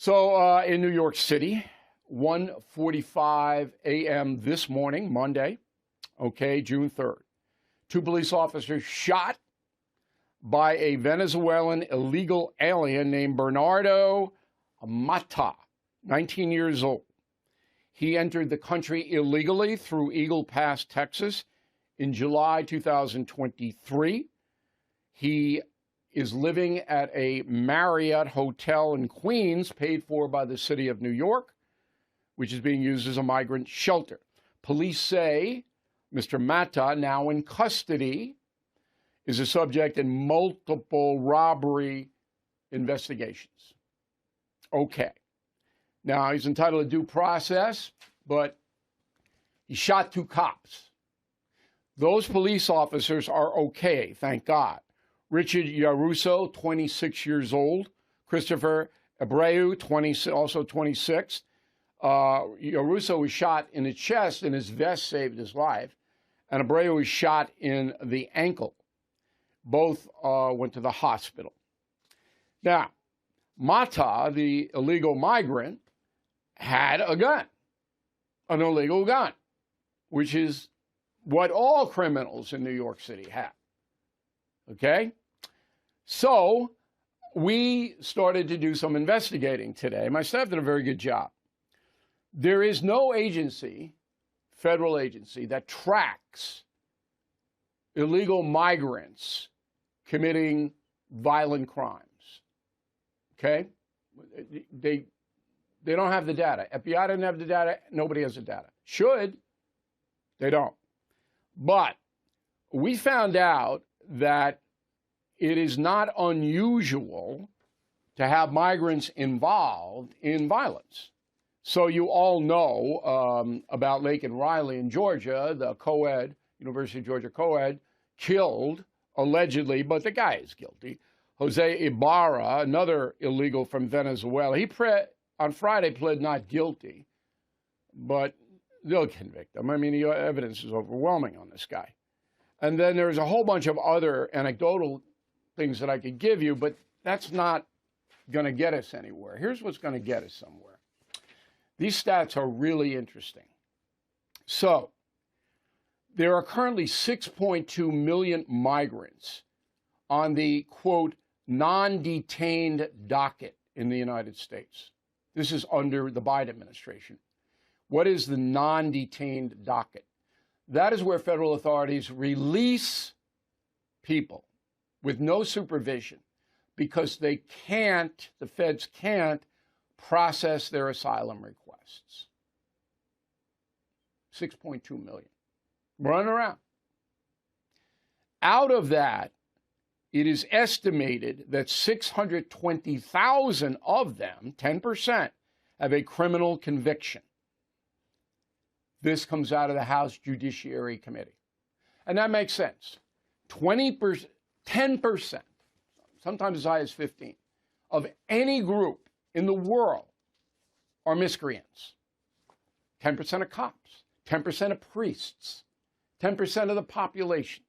So in New York City, 1:45 a.m. this morning, Monday, okay, June 3rd, two police officers shot by a Venezuelan illegal alien named Bernardo Mata, 19 years old. He entered the country illegally through Eagle Pass, Texas, in July 2023. He is living at a Marriott hotel in Queens, paid for by the city of New York, which is being used as a migrant shelter. Police say Mr. Mata, now in custody, is a subject in multiple robbery investigations. Okay. Now, he's entitled to due process, but he shot two cops. Those police officers are okay, thank God. Richard Yaruso, 26 years old. Christopher Abreu, also 26. Yaruso was shot in the chest, and his vest saved his life. And Abreu was shot in the ankle. Both went to the hospital. Now, Mata, the illegal migrant, had a gun, an illegal gun, which is what all criminals in New York City have. Okay? So we started to do some investigating today. My staff did a very good job. There is no agency, federal agency, that tracks illegal migrants committing violent crimes. Okay? They don't have the data. FBI doesn't have the data. Nobody has the data. Should. They don't. But we found out that it is not unusual to have migrants involved in violence. So you all know about Lake and Riley in Georgia, the co-ed, University of Georgia co-ed, killed, allegedly, but the guy is guilty. Jose Ibarra, another illegal from Venezuela, he on Friday pled not guilty, but they'll convict him. I mean, the evidence is overwhelming on this guy. And then there's a whole bunch of other anecdotal things that I could give you, but that's not going to get us anywhere. Here's what's going to get us somewhere. These stats are really interesting. So there are currently 6.2 million migrants on the, quote, non-detained docket in the United States. This is under the Biden administration. What is the non-detained docket? That is where federal authorities release people with no supervision because they can't, the feds can't process their asylum requests. 6.2 million. Running around. Out of that, it is estimated that 620,000 of them, 10%, have a criminal conviction. This comes out of the House Judiciary Committee. And that makes sense. 10%, sometimes as high as 15%, of any group in the world are miscreants. 10% of cops, 10% of priests, 10% of the population.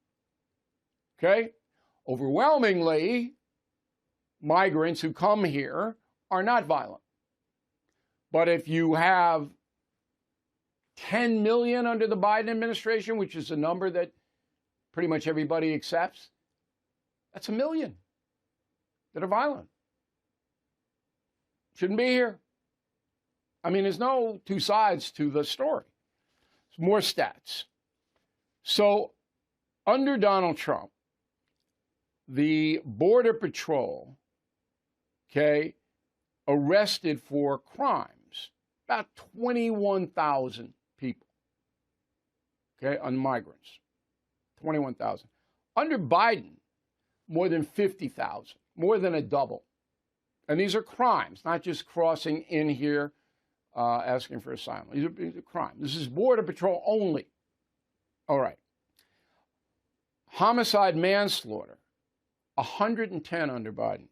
Okay? Overwhelmingly, migrants who come here are not violent. But if you have 10 million under the Biden administration, which is a number that pretty much everybody accepts, that's 1 million that are violent. Shouldn't be here. I mean, there's no two sides to the story. More stats. So under Donald Trump, the Border Patrol, okay, arrested for crimes about 21,000 people, okay, on migrants. 21,000. Under Biden, more than 50,000, more than a double. And these are crimes, not just crossing in here asking for asylum. These are crimes. This is Border Patrol only. All right. Homicide, manslaughter, 110 under Biden.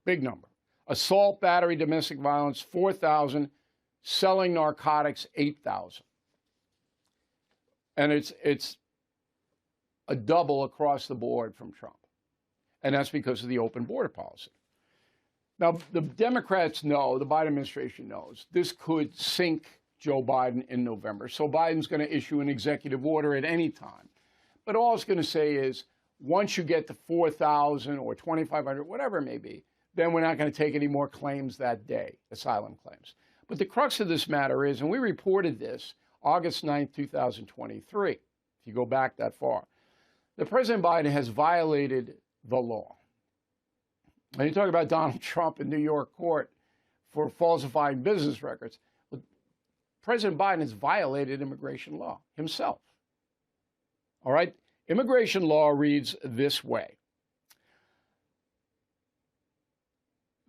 Big number. Assault, battery, domestic violence, 4,000. Selling narcotics, 8,000. And it's a double across the board from Trump. And that's because of the open border policy. Now, the Democrats know, the Biden administration knows, this could sink Joe Biden in November. So Biden's going to issue an executive order at any time. But all it's going to say is, once you get to 4,000 or 2,500, whatever it may be, then we're not going to take any more claims that day, asylum claims. But the crux of this matter is, and we reported this August 9th, 2023, if you go back that far, that President Biden has violated the law. And you talk about Donald Trump in New York court for falsifying business records. Well, President Biden has violated immigration law himself. All right? Immigration law reads this way.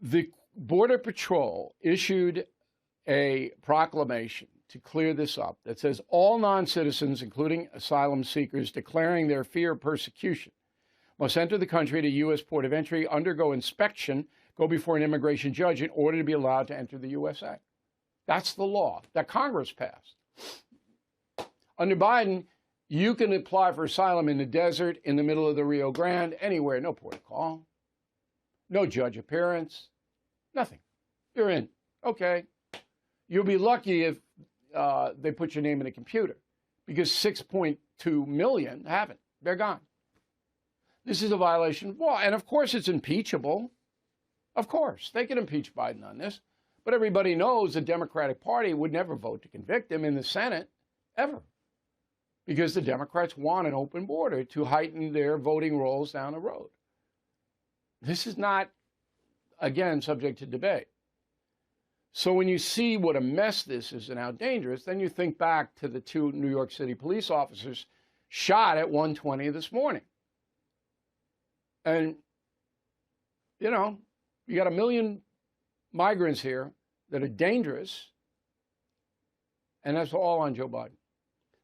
The Border Patrol issued a proclamation to clear this up that says all non-citizens, including asylum seekers declaring their fear of persecution, must enter the country at a U.S. port of entry, undergo inspection, go before an immigration judge in order to be allowed to enter the USA. That's the law that Congress passed. Under Biden, you can apply for asylum in the desert, in the middle of the Rio Grande, anywhere, no port of call, no judge appearance, nothing. You're in. Okay. You'll be lucky if they put your name in a computer, because 6.2 million haven't. They're gone. This is a violation of law. And of course, it's impeachable. Of course, they can impeach Biden on this. But everybody knows the Democratic Party would never vote to convict him in the Senate, ever. Because the Democrats want an open border to heighten their voting rolls down the road. This is not, again, subject to debate. So when you see what a mess this is and how dangerous, then you think back to the 2 New York City police officers shot at 1:20 this morning. And, you know, you got 1 million migrants here that are dangerous, and that's all on Joe Biden.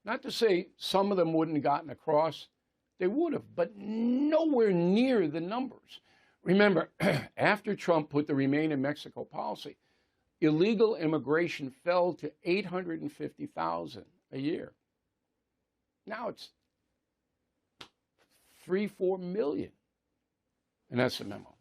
Not to say some of them wouldn't have gotten across. They would have, but nowhere near the numbers. Remember, after Trump put the Remain in Mexico policy, illegal immigration fell to 850,000 a year. Now it's 3-4 million. And that's the memo.